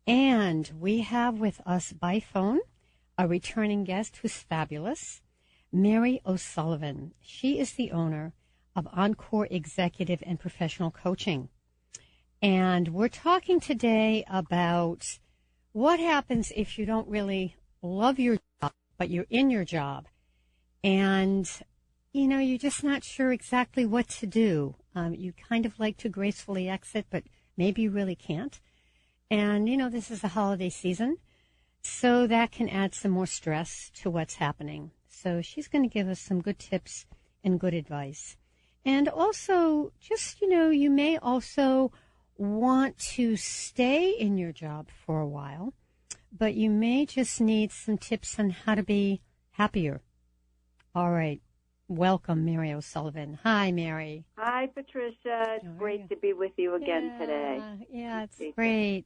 And we have with us by phone a returning guest who's fabulous, Mary O'Sullivan. She is the owner of Encore Executive and Professional Coaching. And we're talking today about what happens if you don't really love your job, but you're in your job. And, you're just not sure exactly what to do. You kind of like to gracefully exit, but maybe you really can't. And, this is the holiday season, so that can add some more stress to what's happening. So she's going to give us some good tips and good advice. And also, just, you may also want to stay in your job for a while, but you may just need some tips on how to be happier. All right. Welcome, Mary O'Sullivan. Hi, Mary. Hi, Patricia. It's great to be with you again today. Yeah, it's great.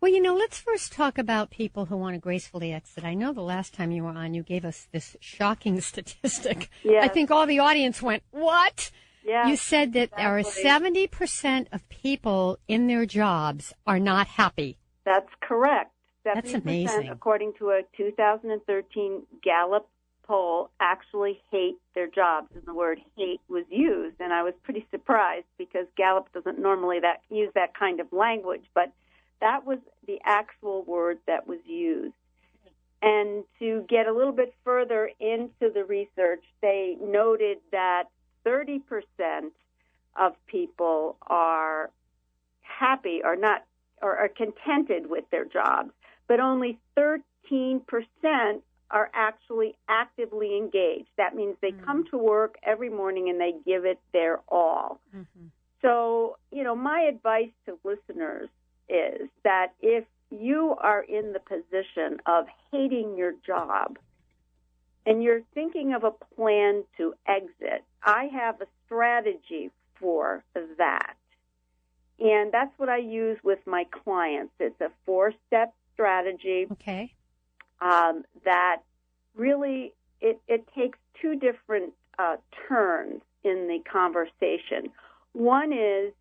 Well, let's first talk about people who want to gracefully exit. I know the last time you were on, you gave us this shocking statistic. Yes. I think all the audience went, what? Yeah, you said that exactly. there are 70% of people in their jobs are not happy. That's correct. 70%, that's amazing. According to a 2013 Gallup poll, actually hate their jobs, and the word hate was used. And I was pretty surprised because Gallup doesn't normally use that kind of language, but that was the actual word that was used. And to get a little bit further into the research, they noted that 30% of people are happy or are contented with their jobs, but only 13% are actually actively engaged. That means they come to work every morning and they give it their all. Mm-hmm. So, my advice to listeners is that if you are in the position of hating your job and you're thinking of a plan to exit, I have a strategy for that. And that's what I use with my clients. It's a 4-step strategy. Okay. That really, it takes two different turns in the conversation. One is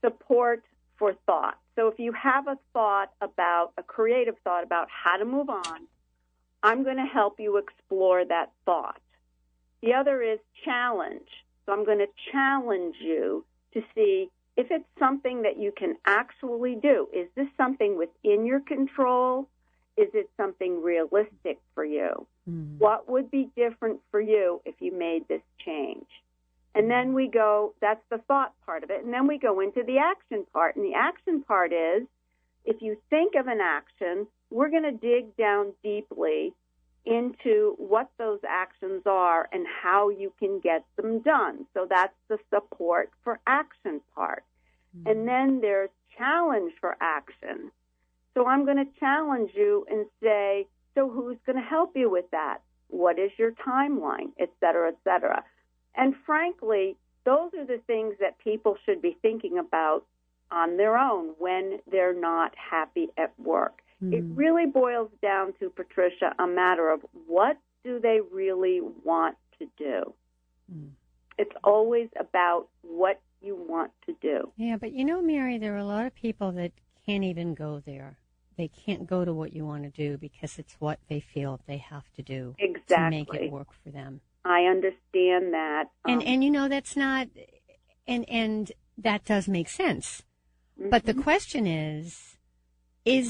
support for thought. So if you have a creative thought about how to move on, I'm going to help you explore that thought. The other is challenge. So I'm going to challenge you to see if it's something that you can actually do. Is this something within your control? Is it something realistic for you? Mm-hmm. What would be different for you if you made this change? And then we go, that's the thought part of it, and then we go into the action part. And the action part is, if you think of an action, we're going to dig down deeply into what those actions are and how you can get them done. So that's the support for action part. Mm-hmm. And then there's challenge for action. So I'm going to challenge you and say, so who's going to help you with that? What is your timeline, et cetera, et cetera? And frankly, those are the things that people should be thinking about on their own when they're not happy at work. Mm-hmm. It really boils down to, Patricia, a matter of what do they really want to do. Mm-hmm. It's always about what you want to do. Yeah, but Mary, there are a lot of people that can't even go there. They can't go to what you want to do because it's what they feel they have to do to make it work for them. I understand that. And that's not, and that does make sense. Mm-hmm. But the question is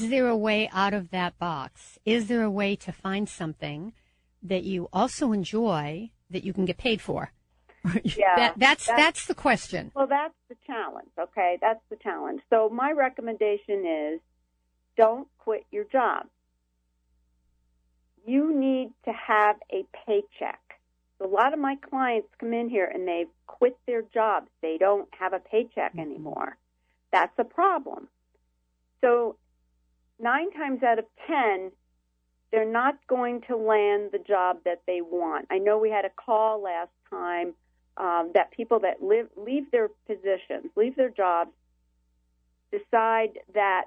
there a way out of that box? Is there a way to find something that you also enjoy that you can get paid for? Yeah. That's the question. Well, that's the challenge, okay? That's the challenge. So my recommendation is don't quit your job. You need to have a paycheck. A lot of my clients come in here and they've quit their jobs. They don't have a paycheck anymore. That's a problem. So 9 times out of 10, they're not going to land the job that they want. I know we had a call last time that people that leave their positions, leave their jobs, decide that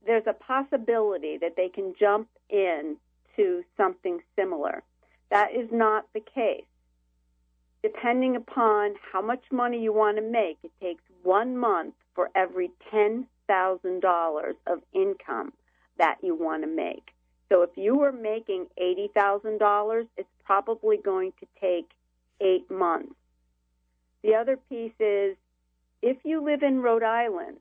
there's a possibility that they can jump in to something similar. That is not the case. Depending upon how much money you want to make, it takes 1 month for every 10 $8,000 of income that you want to make. So if you were making $80,000, it's probably going to take 8 months. The other piece is, if you live in Rhode Island,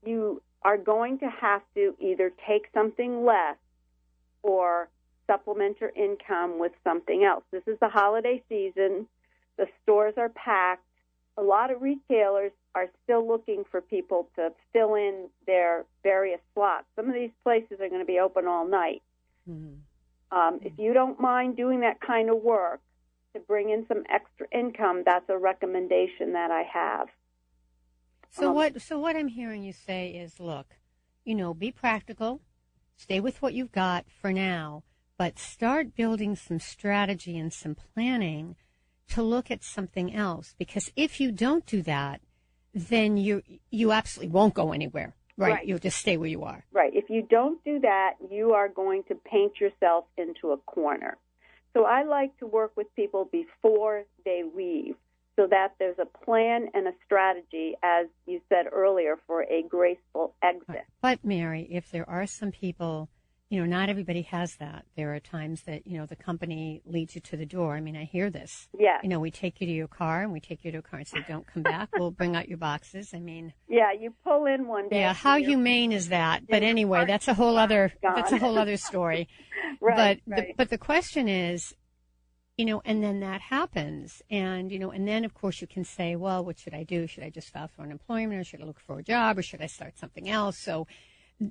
you are going to have to either take something less or supplement your income with something else. This is the holiday season. The stores are packed. A lot of retailers are still looking for people to fill in their various slots. Some of these places are going to be open all night. Mm-hmm. If you don't mind doing that kind of work to bring in some extra income, that's a recommendation that I have. So what I'm hearing you say is, look, be practical, stay with what you've got for now, but start building some strategy and some planning to look at something else. Because if you don't do that, then you absolutely won't go anywhere, right? You'll just stay where you are. Right. If you don't do that, you are going to paint yourself into a corner. So I like to work with people before they leave so that there's a plan and a strategy, as you said earlier, for a graceful exit. But, Mary, if there are some people, not everybody has that. There are times that, the company leads you to the door. I mean, I hear this. Yeah. We take you to your car, and we take you to a car and say, don't come back. We'll bring out your boxes. I mean. Yeah, you pull in one day. Yeah, how humane is that? But anyway, that's a whole other story. Right. But the question is, and then that happens. And, and then, of course, you can say, well, what should I do? Should I just file for unemployment, or should I look for a job, or should I start something else? So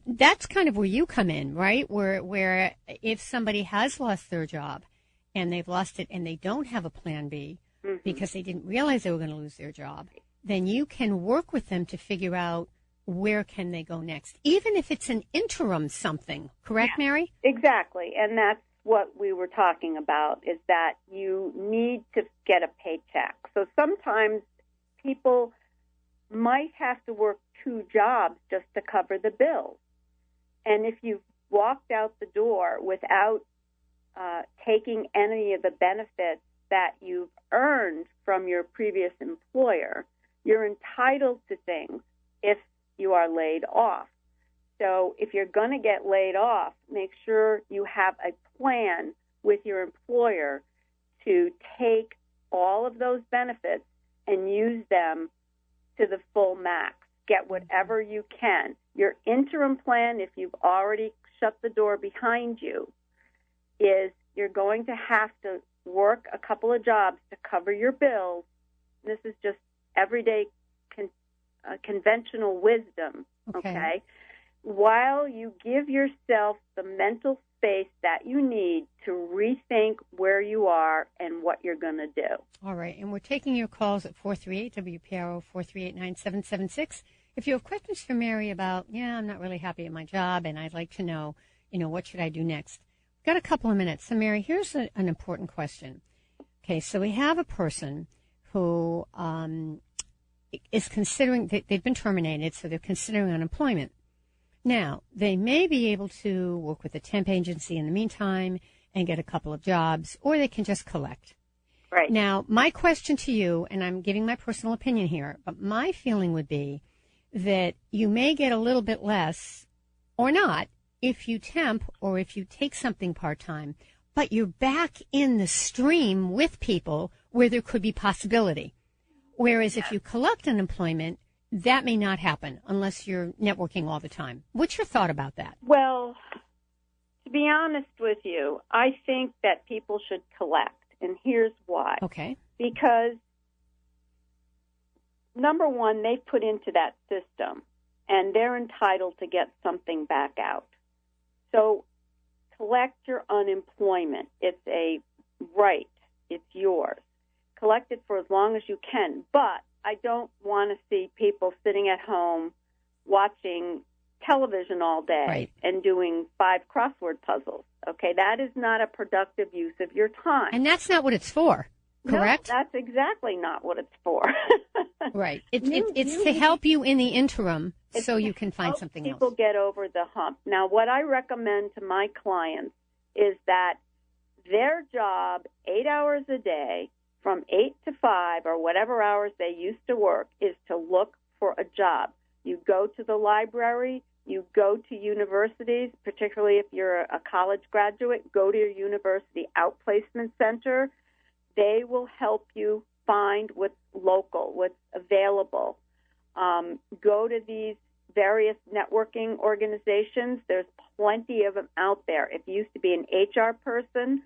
that's kind of where you come in, right? Where if somebody has lost their job and they've lost it and they don't have a plan B mm-hmm. because they didn't realize they were going to lose their job, then you can work with them to figure out where can they go next, even if it's an interim something. Correct, yeah. Mary? Exactly. And that's what we were talking about, is that you need to get a paycheck. So sometimes people might have to work 2 jobs just to cover the bills. And if you've walked out the door without taking any of the benefits that you've earned from your previous employer, you're entitled to things if you are laid off. So if you're going to get laid off, make sure you have a plan with your employer to take all of those benefits and use them to the full max. Get whatever you can. Your interim plan, if you've already shut the door behind you, is you're going to have to work a couple of jobs to cover your bills. This is just everyday conventional wisdom, okay? While you give yourself the mental space that you need to rethink where you are and what you're going to do. All right, and we're taking your calls at 438-WPRO, 438-9776. If you have questions for Mary about, I'm not really happy at my job and I'd like to know, what should I do next? Got a couple of minutes. So, Mary, here's an important question. Okay, so we have a person who is considering, they've been terminated, so they're considering unemployment. Now, they may be able to work with a temp agency in the meantime and get a couple of jobs, or they can just collect. Right. Now, my question to you, and I'm giving my personal opinion here, but my feeling would be that you may get a little bit less or not if you temp or if you take something part-time, but you're back in the stream with people where there could be possibility. Whereas if you collect unemployment, that may not happen unless you're networking all the time. What's your thought about that? Well, to be honest with you, I think that people should collect, and here's why. Okay. Because, number one, they've put into that system, and they're entitled to get something back out. So collect your unemployment. It's a right. It's yours. Collect it for as long as you can, but I don't want to see people sitting at home watching television all day and doing 5 crossword puzzles. Okay, that is not a productive use of your time. And that's not what it's for, correct? No, that's exactly not what it's for. Right. It's to help you in the interim so you can find something else. People get over the hump. Now, what I recommend to my clients is that their job, 8 hours a day, from 8 to 5 or whatever hours they used to work, is to look for a job. You go to the library. You go to universities, particularly if you're a college graduate, go to your university outplacement center. They will help you find what's local, what's available. Go to these various networking organizations. There's plenty of them out there. If you used to be an HR person,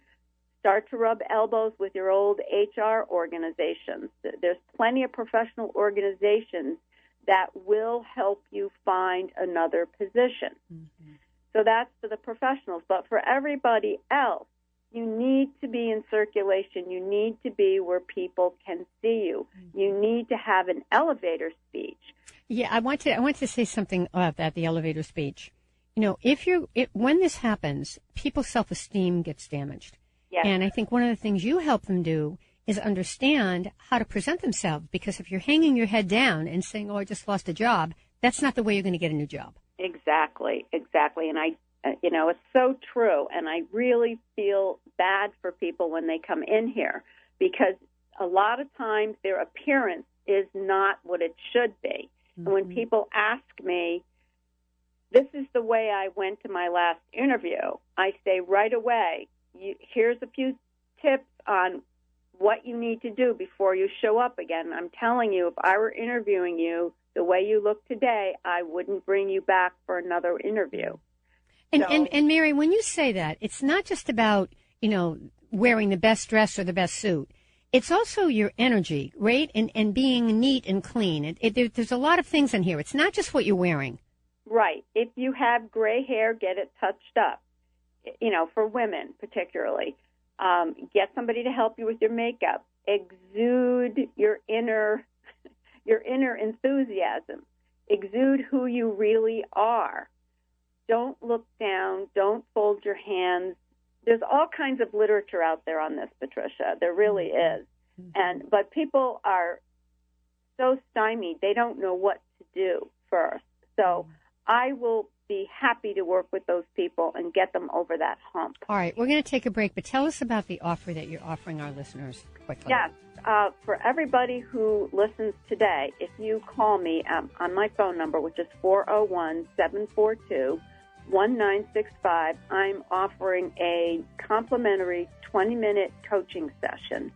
start to rub elbows with your old HR organizations. There's plenty of professional organizations that will help you find another position. Mm-hmm. So that's for the professionals. But for everybody else, you need to be in circulation. You need to be where people can see you. Mm-hmm. You need to have an elevator speech. Yeah, I want to say something about that, the elevator speech. You know, when this happens, people's self-esteem gets damaged. Yes. And I think one of the things you help them do is understand how to present themselves, because if you're hanging your head down and saying, oh, I just lost a job, that's not the way you're going to get a new job. Exactly. And it's so true. And I really feel bad for people when they come in here, because a lot of times their appearance is not what it should be. Mm-hmm. And when people ask me, this is the way I went to my last interview, I say right away, here's a few tips on what you need to do before you show up again. I'm telling you, if I were interviewing you the way you look today, I wouldn't bring you back for another interview. And Mary, when you say that, it's not just about, wearing the best dress or the best suit. It's also your energy, right? And being neat and clean. There's a lot of things in here. It's not just what you're wearing. Right. If you have gray hair, get it touched up, for women particularly. Get somebody to help you with your makeup. Exude your inner enthusiasm. Exude who you really are. Don't look down. Don't fold your hands. There's all kinds of literature out there on this, Patricia. There really is. But people are so stymied, they don't know what to do first. So I will be happy to work with those people and get them over that hump. All right, we're going to take a break, but tell us about the offer that you're offering our listeners quickly. Yes, for everybody who listens today, if you call me on my phone number, which is 401-742-1965, I'm offering a complimentary 20-minute coaching session.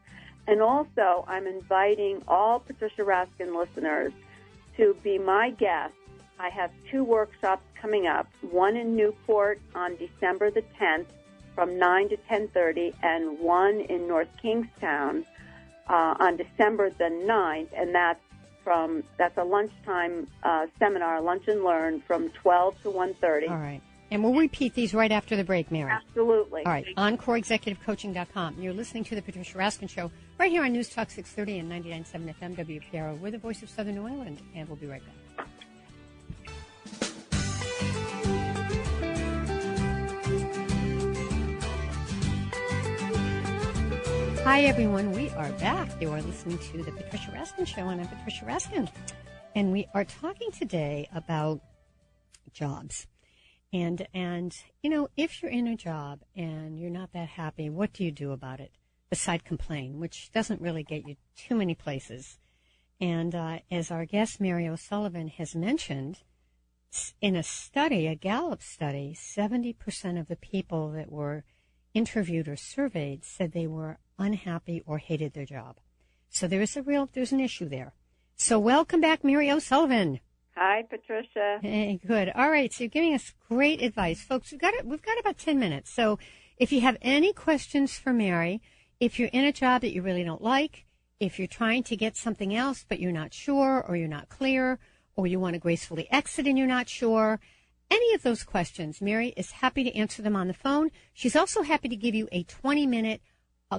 And also, I'm inviting all Patricia Raskin listeners to be my guest. I have 2 workshops coming up, one in Newport on December the 10th from 9 to 10:30, and one in North Kingstown on December the 9th, and that's a lunchtime seminar, Lunch and Learn, from 12 to 1:30. All right. And we'll repeat these right after the break, Mary. Absolutely. All right. EncoreExecutiveCoaching.com. You're listening to the Patricia Raskin Show right here on News Talk 630 and 99.7 FM WPRO. We're the voice of Southern New England, and we'll be right back. Hi, everyone. We are back. You are listening to the Patricia Raskin Show, and I'm Patricia Raskin. And we are talking today about jobs. And if you're in a job and you're not that happy, what do you do about it? Besides complain, which doesn't really get you too many places. And as our guest, Mary O'Sullivan, has mentioned, in a study, a Gallup study, 70% of the people that were interviewed or surveyed said they were unhappy or hated their job. So there's an issue there. So welcome back, Mary O'Sullivan. Hi, Patricia. Hey, good. All right, so you're giving us great advice. Folks, we've got about 10 minutes. So if you have any questions for Mary, if you're in a job that you really don't like, if you're trying to get something else but you're not sure or you're not clear, or you want to gracefully exit and you're not sure, any of those questions, Mary is happy to answer them on the phone. She's also happy to give you a 20-minute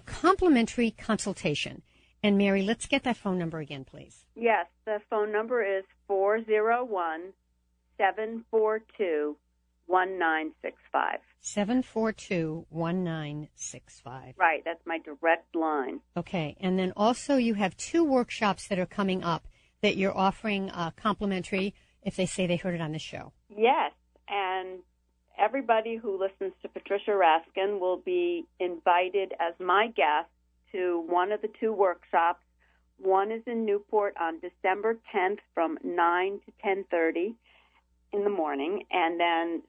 complimentary consultation. And Mary, let's get that phone number again, please. Yes, the phone number is 401-742-1965. 742-1965. Right, that's my direct line. Okay, and then also you have 2 workshops that are coming up that you're offering complimentary if they say they heard it on the show. Yes, and everybody who listens to Patricia Raskin will be invited as my guest to one of the 2 workshops. One is in Newport on December 10th from 9 to 10:30 in the morning, and then